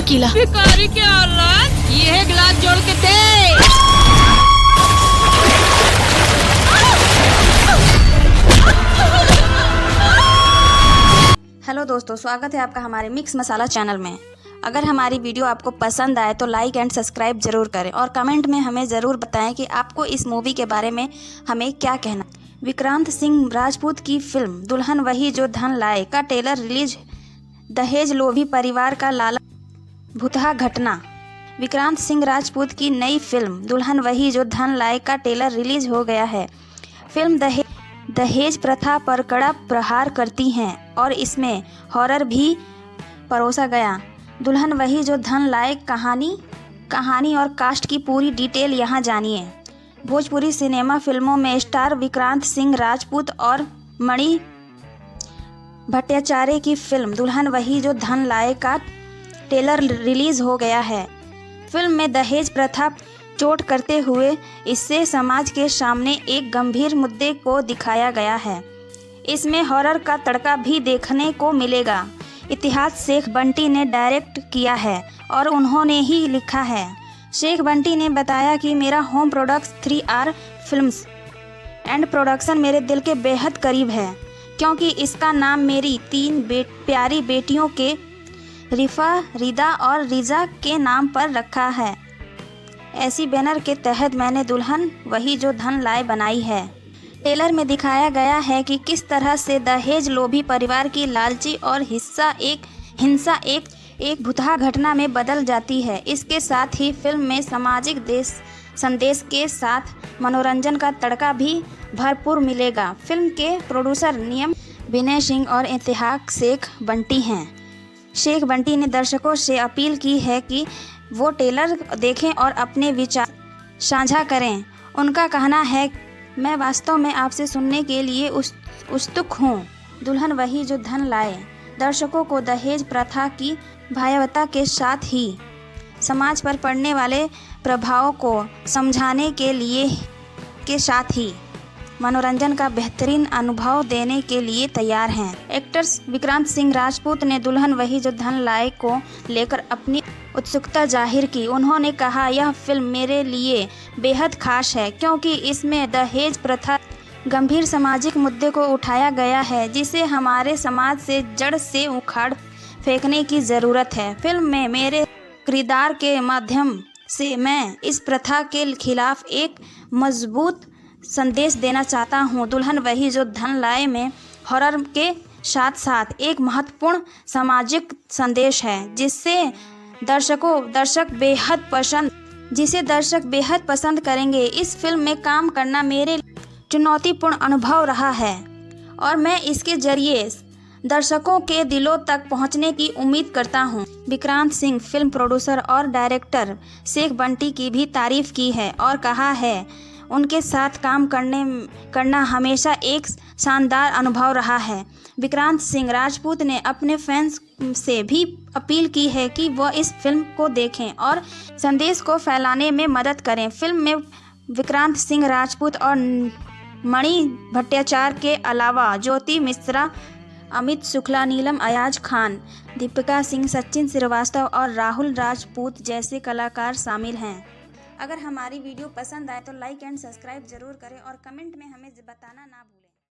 अकेला। भिखारी क्या औलाद, ये है गिलास जोड़ के दे। हेलो दोस्तों, स्वागत है आपका हमारे मिक्स मसाला चैनल में। अगर हमारी वीडियो आपको पसंद आए तो लाइक एंड सब्सक्राइब जरूर करें और कमेंट में हमें ज़रूर बताएं कि आपको इस मूवी के बारे में हमें क्या कहना। विक्रांत सिंह राजपूत की फिल्म दुल्हन वही जो धन लाए का ट्रेलर रिलीज। दहेज लोभी परिवार का लाला भुतहा घटना। विक्रांत सिंह राजपूत की नई फिल्म दुल्हन वही जो धन लाए का ट्रेलर रिलीज हो गया है। फिल्म दहेज प्रथा पर कड़ा प्रहार करती हैं और इसमें हॉरर भी परोसा गया। दुल्हन वही जो धन लाए कहानी और कास्ट की पूरी डिटेल यहाँ जानिए। भोजपुरी सिनेमा फिल्मों में स्टार विक्रांत सिंह राजपूत और मणि भट्टाचार्य की फिल्म दुल्हन वही जो धन लाए का ट्रेलर रिलीज हो गया है। फिल्म में दहेज प्रथा चोट करते हुए इससे समाज के सामने एक गंभीर मुद्दे को दिखाया गया है। इसमें हॉरर का तड़का भी देखने को मिलेगा। इतिहास शेख बंटी ने डायरेक्ट किया है और उन्होंने ही लिखा है। शेख बंटी ने बताया कि मेरा home products 3R films and production मेरे दिल के बेहद करीब है, क्योंकि इसका नाम मेरी 3 प्यारी बेटियों के रिफा, रिदा और रिजा के नाम पर रखा है। ऐसी बैनर के तहत मैंने दुल्हन वही जो धन लाए बनाई है। ट्रेलर में दिखाया गया है कि किस तरह से दहेज लोभी परिवार की लालची और हिंसा एक भुतहा घटना में बदल जाती है। इसके साथ ही फिल्म में सामाजिक संदेश के साथ मनोरंजन का तड़का भी भरपूर मिलेगा। फिल्म के प्रोड्यूसर नियम विनय सिंह और इतिहास शेख बंटी हैं। शेख बंटी ने दर्शकों से अपील की है कि वो ट्रेलर देखें और अपने विचार साझा करें। उनका कहना है, मैं वास्तव में आपसे सुनने के लिए उत्सुक हूँ। दुल्हन वही जो धन लाए दर्शकों को दहेज प्रथा की भयावहता के साथ ही समाज पर पड़ने वाले प्रभावों को समझाने के साथ ही मनोरंजन का बेहतरीन अनुभव देने के लिए तैयार हैं। एक्टर्स विक्रांत सिंह राजपूत ने दुल्हन वही जो धन लाए को लेकर अपनी उत्सुकता जाहिर की। उन्होंने कहा, यह फिल्म मेरे लिए बेहद खास है क्योंकि इसमें दहेज प्रथा गंभीर सामाजिक मुद्दे को उठाया गया है, जिसे हमारे समाज से जड़ से उखाड़ फेंकने की ज़रूरत है। फिल्म में मेरे किरदार के माध्यम से मैं इस प्रथा के खिलाफ एक मजबूत संदेश देना चाहता हूँ। दुल्हन वही जो धन लाए में हॉरर के साथ साथ एक महत्वपूर्ण सामाजिक संदेश है, जिसे दर्शक बेहद पसंद करेंगे। इस फिल्म में काम करना मेरे चुनौतीपूर्ण अनुभव रहा है और मैं इसके जरिए दर्शकों के दिलों तक पहुंचने की उम्मीद करता हूं। विक्रांत सिंह फिल्म प्रोड्यूसर और डायरेक्टर शेख बंटी की भी तारीफ की है और कहा है, उनके साथ काम करना हमेशा एक शानदार अनुभव रहा है। विक्रांत सिंह राजपूत ने अपने फैंस से भी अपील की है कि वह इस फिल्म को देखें और संदेश को फैलाने में मदद करें। फिल्म में विक्रांत सिंह राजपूत और मणि भट्टाचार्य के अलावा ज्योति मिश्रा, अमित शुक्ला, नीलम अयाज खान, दीपिका सिंह, सचिन श्रीवास्तव और राहुल राजपूत जैसे कलाकार शामिल हैं। अगर हमारी वीडियो पसंद आए तो लाइक एंड सब्सक्राइब जरूर करें और कमेंट में हमें बताना ना भूलें।